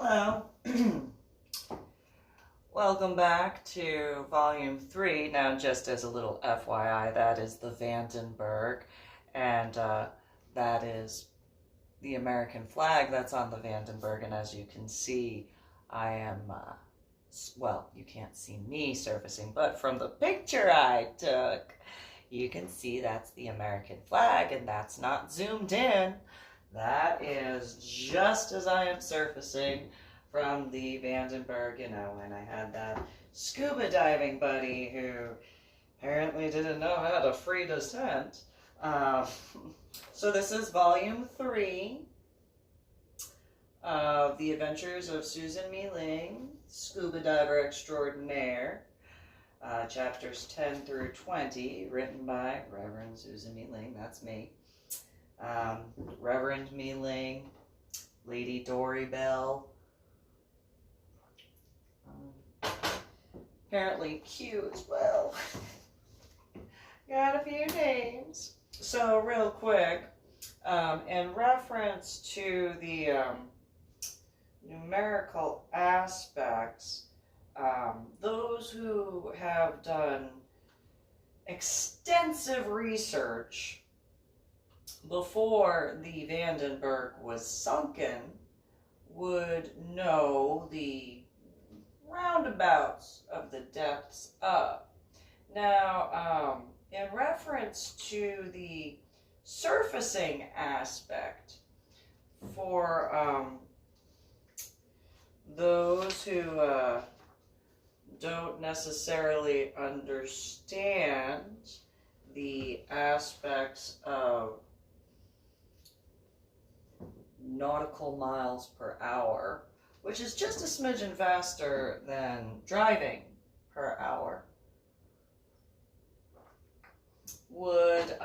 Hello. Welcome back to Volume 3. Now, just as a little FYI, that is the Vandenberg, and that is the American flag that's on the Vandenberg, and as you can see, I am, well, you can't see me surfacing, but from the picture I took, you can see that's the American flag, and that's not zoomed in. That is just as I am surfacing from the Vandenberg, you know, when I had that scuba diving buddy who apparently didn't know how to free descent. So this is Volume 3 of The Adventures of Susan MeeLing, Scuba Diver Extraordinaire, chapters 10 through 20, written by Reverend Susan MeeLing, that's me. Reverend MeeLing, Lady Dory Bell, apparently Q as well. Got a few names. So real quick, in reference to the numerical aspects, those who have done extensive research before the Vandenberg was sunken would know the roundabouts of the depths of. Now, in reference to the surfacing aspect, for those who don't necessarily understand the aspects of nautical miles per hour, which is just a smidgen faster than driving per hour, would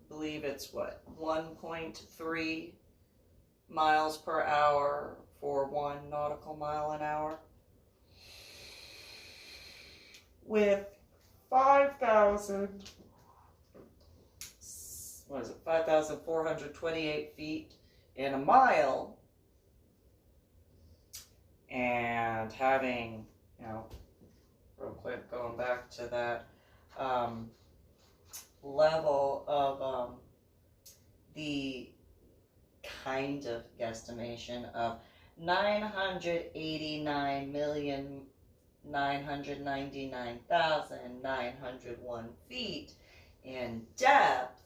believe it's what, 1.3 miles per hour for 1 nautical mile an hour, with 5,428 feet in a mile, and having, you know, real quick, going back to that level of the kind of guesstimation of 989,999,901 feet in depth,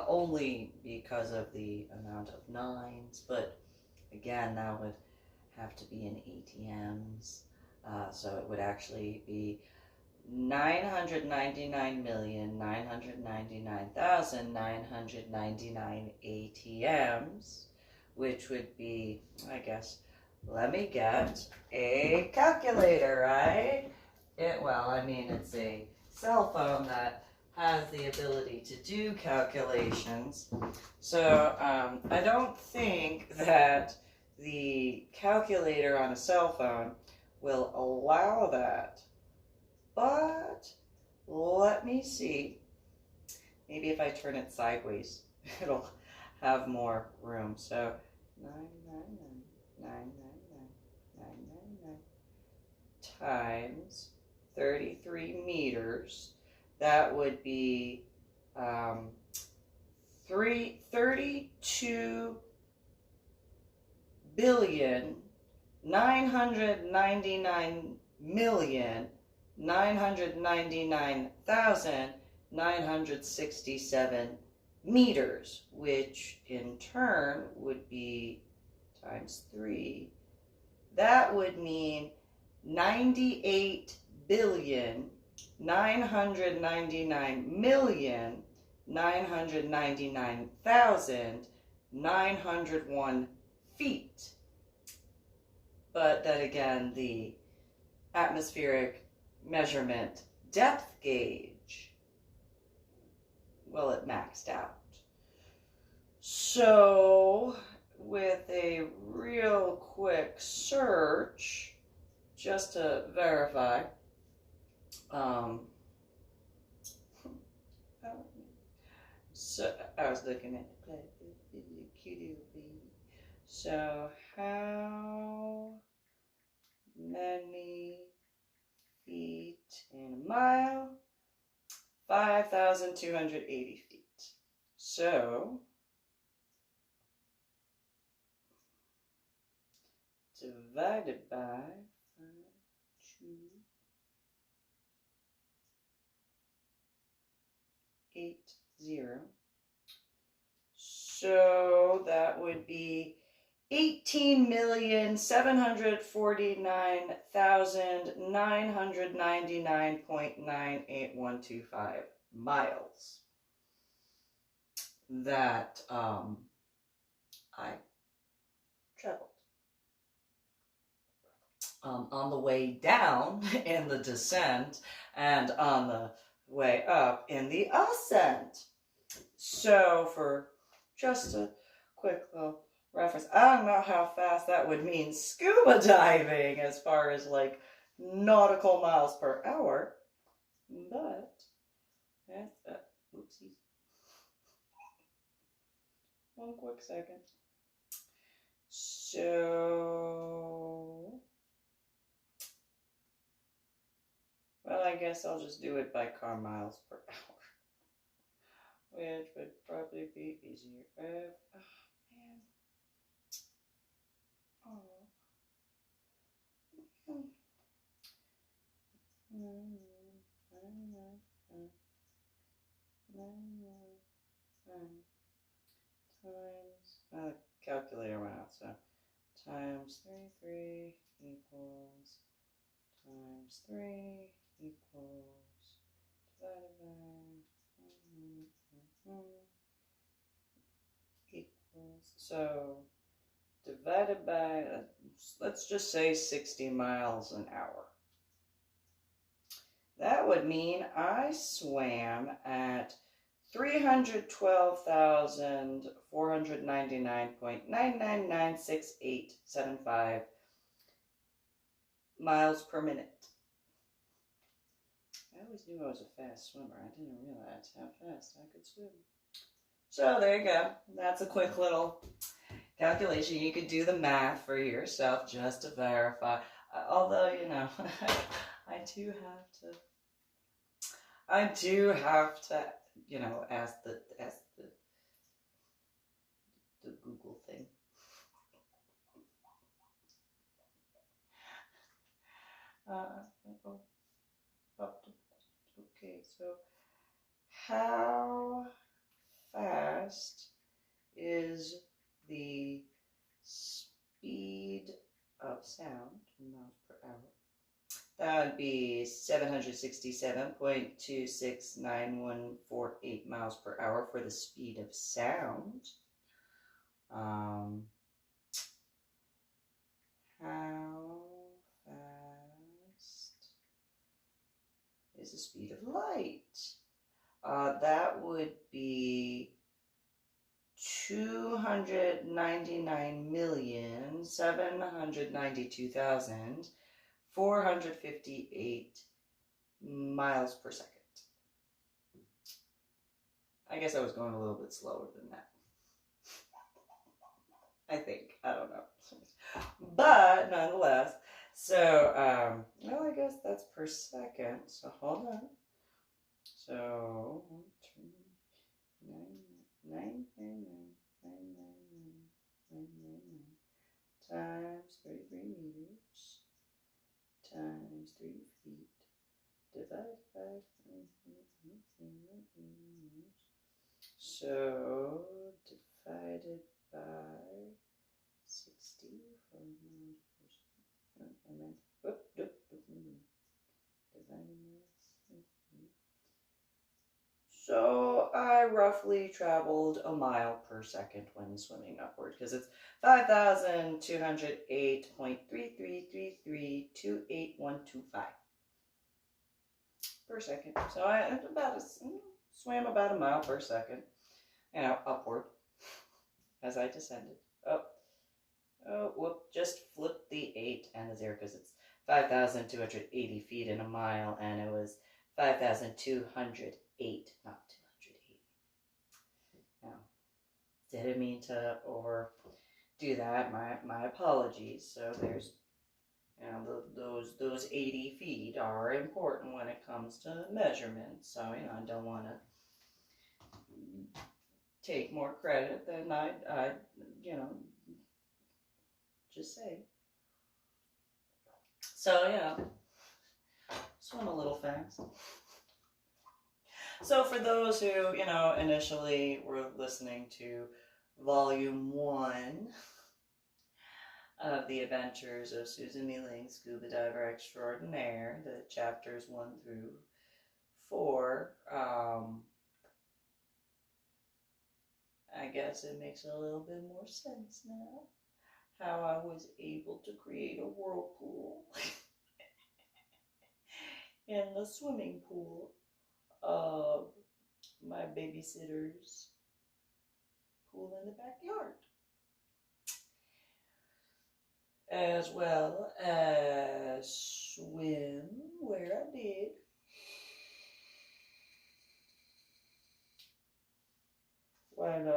only because of the amount of nines, but again, that would have to be in ATMs, so it would actually be 999,999,999 ATMs, which would be, I guess, let me get a calculator, right? Well, I mean, it's a cell phone that has the ability to do calculations. So I don't think that the calculator on a cell phone will allow that. But let me see. Maybe if I turn it sideways, it'll have more room. So 999,999,999 times 33 meters. That would be 32,999,999,967 meters, which in turn would be times 3. That would mean 98,999,999,901 feet. But then again, the atmospheric measurement depth gauge, well, it maxed out. So with a real quick search, just to verify, so I was looking at the cutie baby. So how many feet in a mile? 5,280 feet. So divided by 5,280. So that would be 18,749,999.98125 miles that I traveled. On the way down in the descent and on the way up in the ascent. So for just a quick little reference, I don't know how fast that would mean scuba diving as far as like nautical miles per hour, but that's oopsies. One quick second. So, well, I guess I'll just do it by car miles per hour, which would probably be easier. Oh, man. Oh. Times, calculator went out, so times 3 equals times 3 equals divided by equals, so divided by, let's just say 60 miles an hour. That would mean I swam at 312,499.9996875 miles per minute. I always knew I was a fast swimmer. I didn't realize how fast I could swim. So there you go. That's a quick little calculation. You could do the math for yourself just to verify. Although, you know, I do have to, you know, ask the Google thing. Okay, so how fast is the speed of sound in miles per hour? That would be 767.269148 miles per hour for the speed of sound. How fast is the speed of light? That would be 299,792,458 miles per second. I guess I was going a little bit slower than that. I think. I don't know. But nonetheless, so, well, I guess that's per second. So hold on. So, 999 times 33 meters times 3 feet divided by so divided by 60 for miles per second, and then divided by 60. So I roughly traveled a mile per second when swimming upward, because it's 5,208.3333282125 per second. So I swam about a mile per second, you know, upward as I descended. Just flip the 8 and the 0 because it's 5,280 feet in a mile, and it was 5,208, not 280. Now, didn't mean to do that, my apologies. So there's, you know, those 80 feet are important when it comes to measurements. So, you know, I don't want to take more credit than I you know, just say. So, you know, swim a little fast. So for those who, you know, initially were listening to Volume 1 of The Adventures of Susan MeeLing, Scuba Diver Extraordinaire, the chapters 1 through 4, I guess it makes a little bit more sense now how I was able to create a whirlpool in the swimming pool of my babysitter's pool in the backyard, as well as swim where I did. When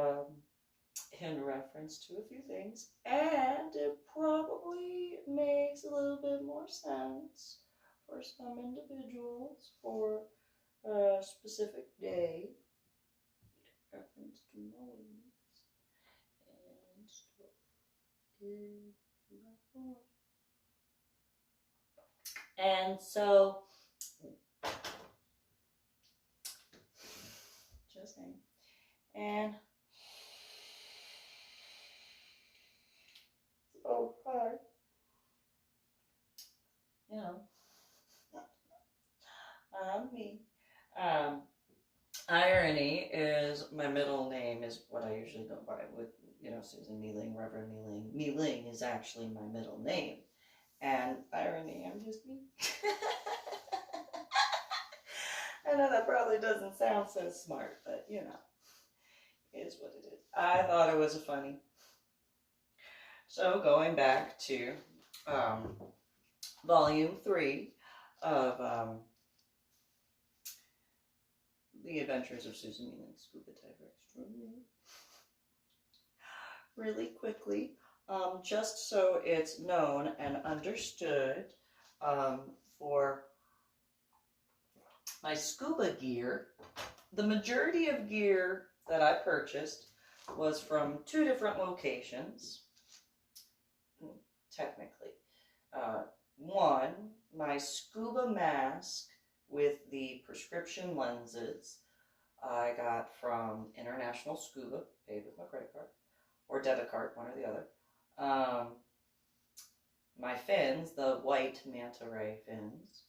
in reference to a few things, and it probably makes a little bit more sense for some individuals for a specific day, reference to noise and stuff. And so, just saying. And so hard, you know, I'm me. Irony is my middle name is what I usually go by with, you know, Susan MeeLing, Reverend MeeLing. MeeLing is actually my middle name. And irony, I'm just me. I know that probably doesn't sound so smart, but you know, it is what it is. I thought it was funny. So going back to Volume 3 of The Adventures of Susan MeeLing, Scuba Diver Extraordinaire. Really quickly, just so it's known and understood, for my scuba gear, the majority of gear that I purchased was from 2 different locations, technically. One, my scuba mask with the prescription lenses I got from International Scuba, paid with my credit card, or debit card, one or the other. My fins, the white manta ray fins,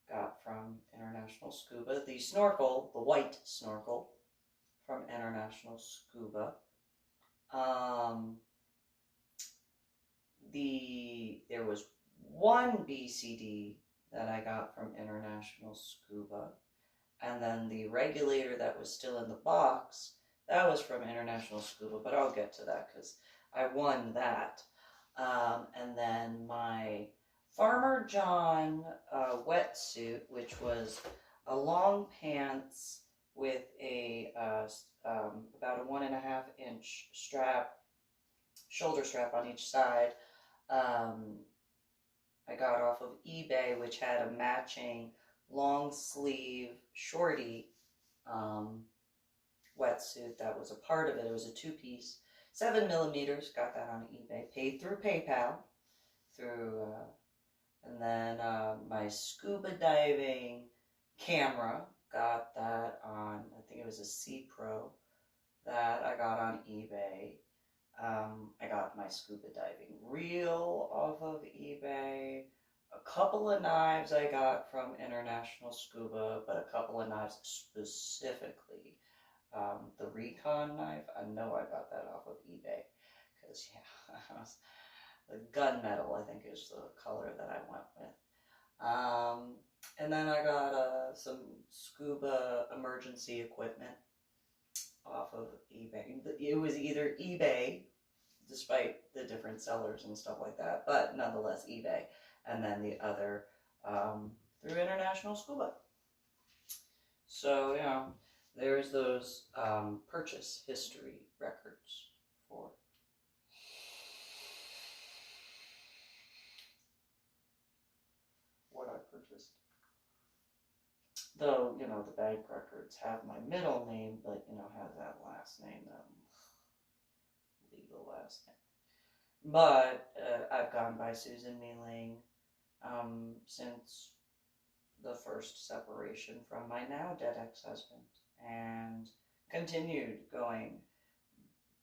got from International Scuba. The snorkel, the white snorkel, from International Scuba. There was one BCD that I got from International Scuba, and then the regulator that was still in the box, that was from International Scuba, but I'll get to that because I won that. And then my Farmer John wetsuit, which was a long pants with a about a 1.5 inch strap, shoulder strap on each side. I got off of eBay, which had a matching long sleeve shorty wetsuit that was a part of it. It was a 2-piece, 7 millimeters. Got that on eBay. Paid through PayPal. And then my scuba diving camera, got that on, I think it was a C Pro that I got on eBay. I got my scuba diving reel off of eBay. A couple of knives I got from International Scuba, but a couple of knives specifically. The Recon knife, I know I got that off of eBay. Because, yeah, the gunmetal, I think, is the color that I went with. And then I got some scuba emergency equipment off of eBay. It was either eBay, despite the different sellers and stuff like that, but nonetheless eBay, and then the other through International Scuba. So, you know, there's those purchase history records for just, though, you know, the bank records have my middle name, but, you know, has that last name, that legal last name. But I've gone by Susan MeeLing since the first separation from my now dead ex-husband, and continued going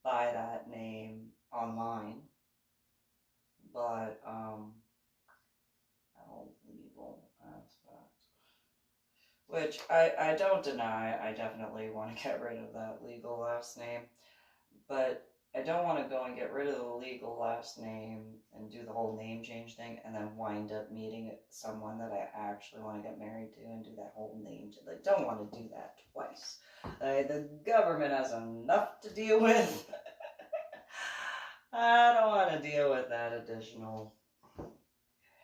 by that name online. But legal aspect, which I don't deny, I definitely want to get rid of that legal last name, but I don't want to go and get rid of the legal last name and do the whole name change thing and then wind up meeting someone that I actually want to get married to and do that whole name change. I don't want to do that twice. The government has enough to deal with. I don't want to deal with that additional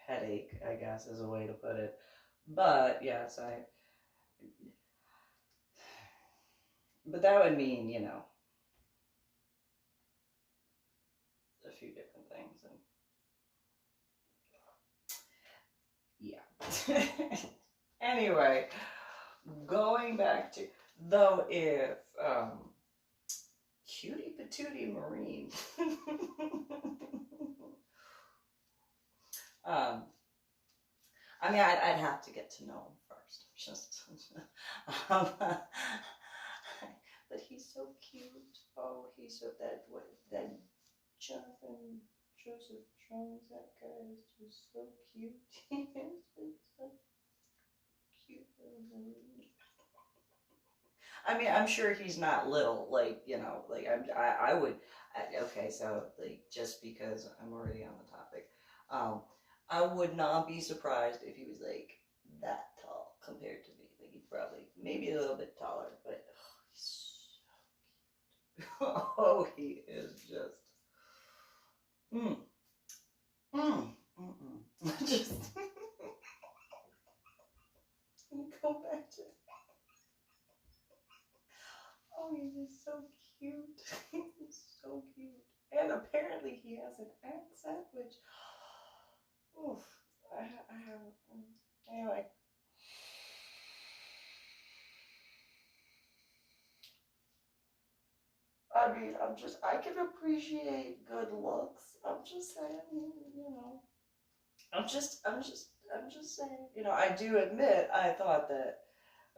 headache, I guess is a way to put it. But yes, but that would mean, you know, a few different things, and yeah. Anyway, going back to, though, if cutie patootie Marine I mean, I'd have to get to know him first. Just, but he's so cute. Oh, he's so that Jonathan Joseph Jones. That guy is just so cute. He is just so cute. I mean, I'm sure he's not little. Like, you know, like I would. Okay, so like, just because I'm already on the topic, I would not be surprised if he was like that tall compared to me. Like, he'd probably maybe a little bit taller, but he's so cute. Oh, he is just. Just go back to. Oh, he's just so cute. He's so cute. And apparently he has an accent, which, oof, I have, anyway. I mean, I can appreciate good looks. I'm just saying, you know. I'm just saying, you know, I do admit I thought that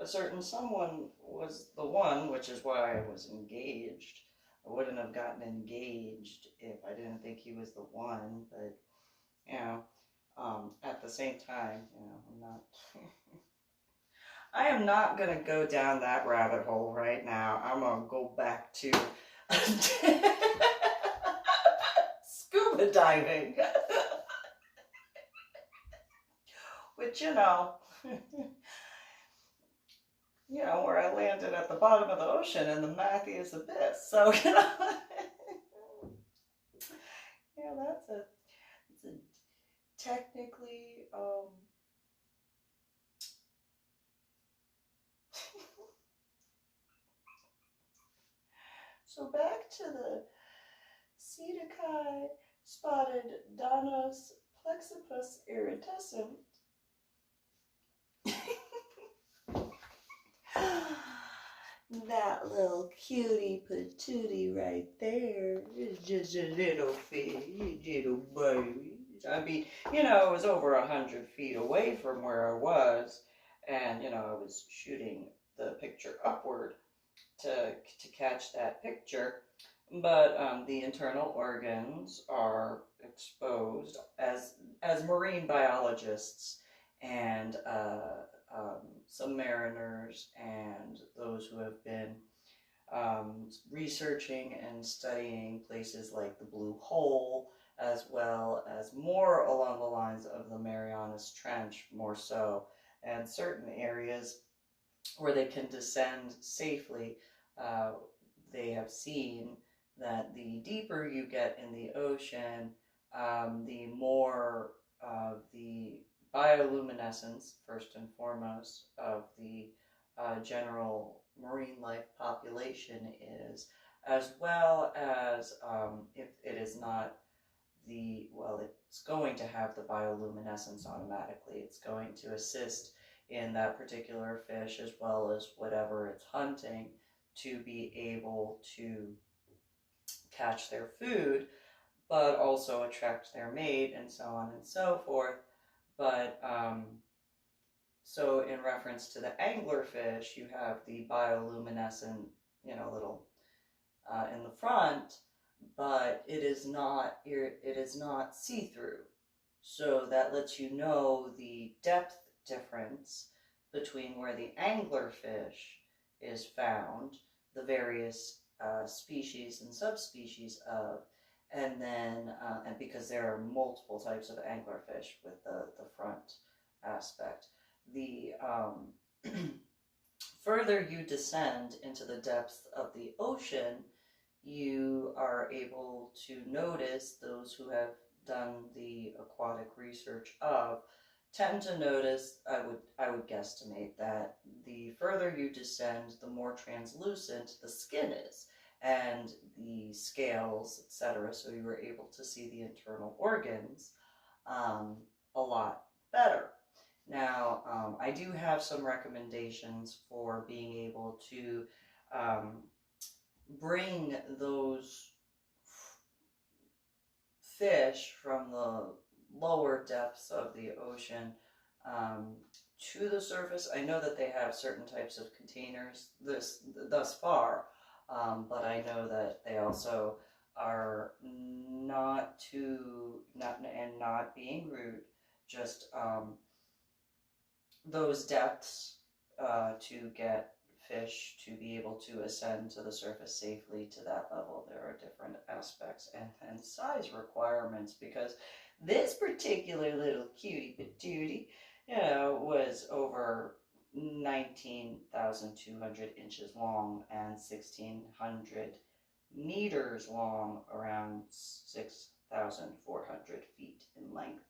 a certain someone was the one, which is why I was engaged. I wouldn't have gotten engaged if I didn't think he was the one, but, you know, at the same time, you know, I'm not, I am not going to go down that rabbit hole right now. I'm going to go back to scuba diving, which, you know, where I landed at the bottom of the ocean in the Matthews Abyss. So, you know, yeah, that's a technically, so back to the Cedaci spotted Danos plexipus iridescent. That little cutie patootie right there is just a little fish, little baby. I mean, you know, it was over 100 feet away from where I was, and, you know, I was shooting the picture upward to catch that picture, but the internal organs are exposed as marine biologists and submariners and those who have been researching and studying places like the Blue Hole, as well as more along the lines of the Marianas Trench, more so, and certain areas where they can descend safely. They have seen that the deeper you get in the ocean, the more of the bioluminescence, first and foremost, of the general marine life population is, as well as if it is not well, it's going to have the bioluminescence automatically. It's going to assist in that particular fish, as well as whatever it's hunting, to be able to catch their food, but also attract their mate, and so on and so forth. But so in reference to the anglerfish, you have the bioluminescent, little in the front, but it is not see-through. So that lets you know the depth difference between where the anglerfish is found, the various species and subspecies of, and then and because there are multiple types of anglerfish with the front aspect, the further you descend into the depths of the ocean, you are able to notice, those who have done the aquatic research tend to notice, I would guesstimate, that the further you descend, the more translucent the skin is, and the scales, etc. So you were able to see the internal organs a lot better. Now, I do have some recommendations for being able to bring those fish from the lower depths of the ocean to the surface. I know that they have certain types of containers thus far, but I know that they also are not being rude, just those depths to get fish to be able to ascend to the surface safely to that level. There are different aspects and size requirements, because this particular little cutie patootie, was over 19,200 inches long and 1,600 meters long, around 6,400 feet in length.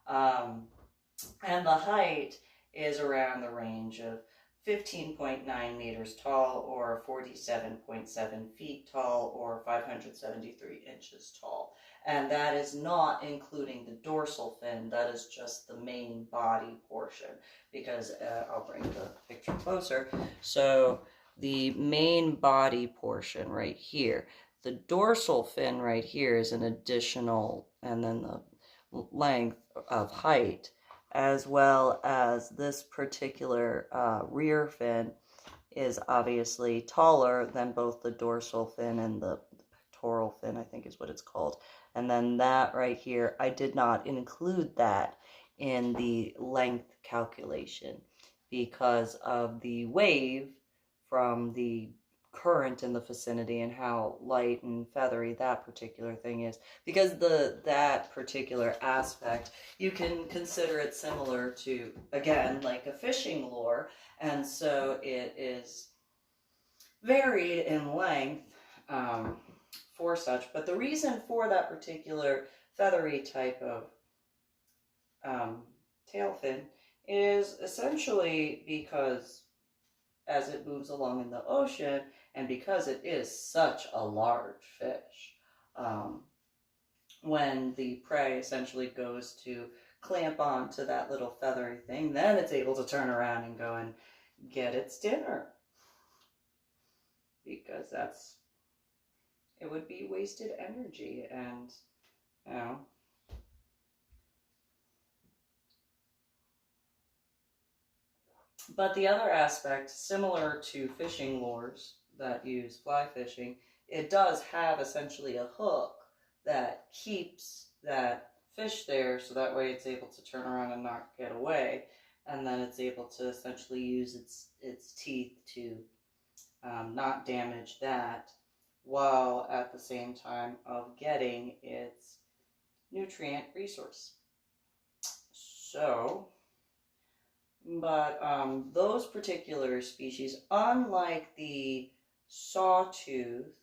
And the height is around the range of 15.9 meters tall, or 47.7 feet tall, or 573 inches tall. And that is not including the dorsal fin. That is just the main body portion, because I'll bring the picture closer. So the main body portion right here, the dorsal fin right here is an additional, and then the length of height, as well as this particular rear fin is obviously taller than both the dorsal fin and the pectoral fin, I think is what it's called. And then that right here, I did not include that in the length calculation because of the wave from the current in the vicinity and how light and feathery that particular thing is. Because that particular aspect, you can consider it similar to, again, like a fishing lure, and so it is varied in length for such. But the reason for that particular feathery type of tail fin is essentially because as it moves along in the ocean, and because it is such a large fish, when the prey essentially goes to clamp on to that little feathery thing, then it's able to turn around and go and get its dinner. Because it would be wasted energy, and, But the other aspect, similar to fishing lures that use fly fishing, it does have essentially a hook that keeps that fish there, so that way it's able to turn around and not get away, and then it's able to essentially use its teeth to not damage that, while at the same time of getting its nutrient resource. So, but those particular species, unlike the sawtooth,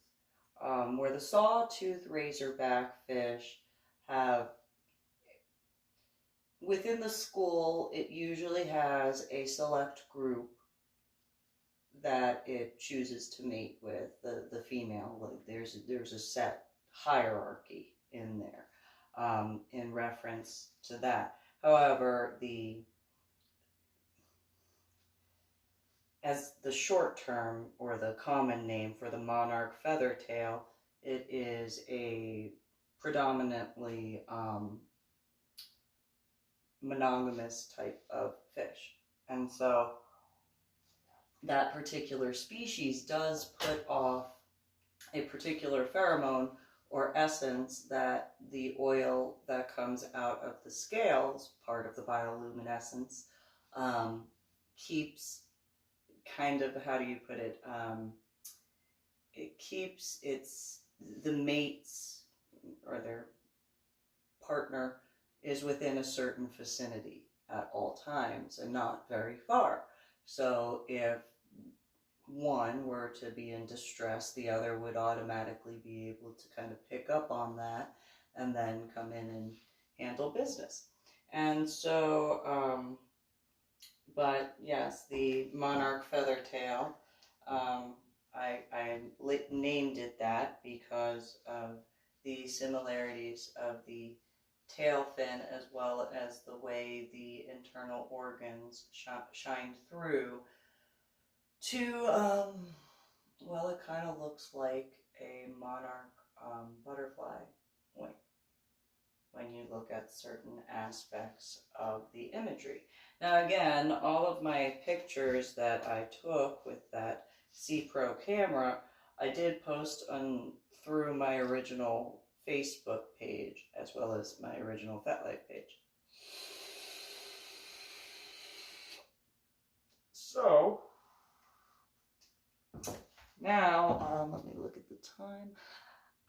where the sawtooth razorback fish have, within the school, it usually has a select group that it chooses to mate with, the female. Like there's a set hierarchy in there. in reference to that. However, as the short term or the common name for the monarch feathertail, it is a predominantly monogamous type of fish. And so that particular species does put off a particular pheromone or essence that the oil that comes out of the scales, part of the bioluminescence, keeps kind of, how do you put it, it keeps the mates or their partner is within a certain vicinity at all times and not very far. So if one were to be in distress, the other would automatically be able to kind of pick up on that and then come in and handle business. And so, but yes, the monarch feathertail, I named it that because of the similarities of the tail fin as well as the way the internal organs shined through to, well, it kind of looks like a monarch butterfly wing when you look at certain aspects of the imagery. Now again, all of my pictures that I took with that C Pro camera, I did post through my original Facebook page as well as my original FetLife page. So now, let me look at the time.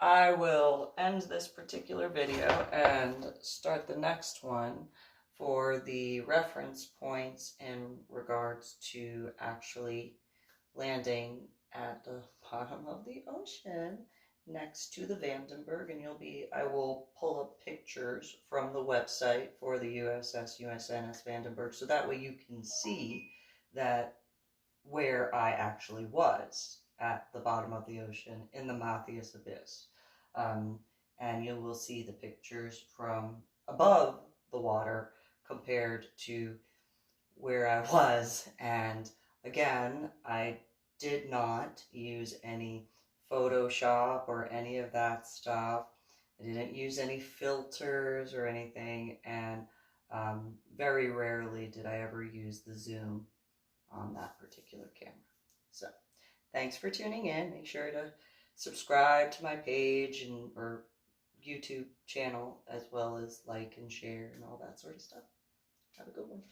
I will end this particular video and start the next one for the reference points in regards to actually landing at the bottom of the ocean next to the Vandenberg, and I will pull up pictures from the website for the USS Vandenberg, so that way you can see that where I actually was at the bottom of the ocean in the Matthias Abyss. And you will see the pictures from above the water compared to where I was. And again, I did not use any Photoshop or any of that stuff. I didn't use any filters or anything, and very rarely did I ever use the zoom on that particular camera. So thanks for tuning in. Make sure to subscribe to my page or YouTube channel, as well as like and share and all that sort of stuff. Have a good one.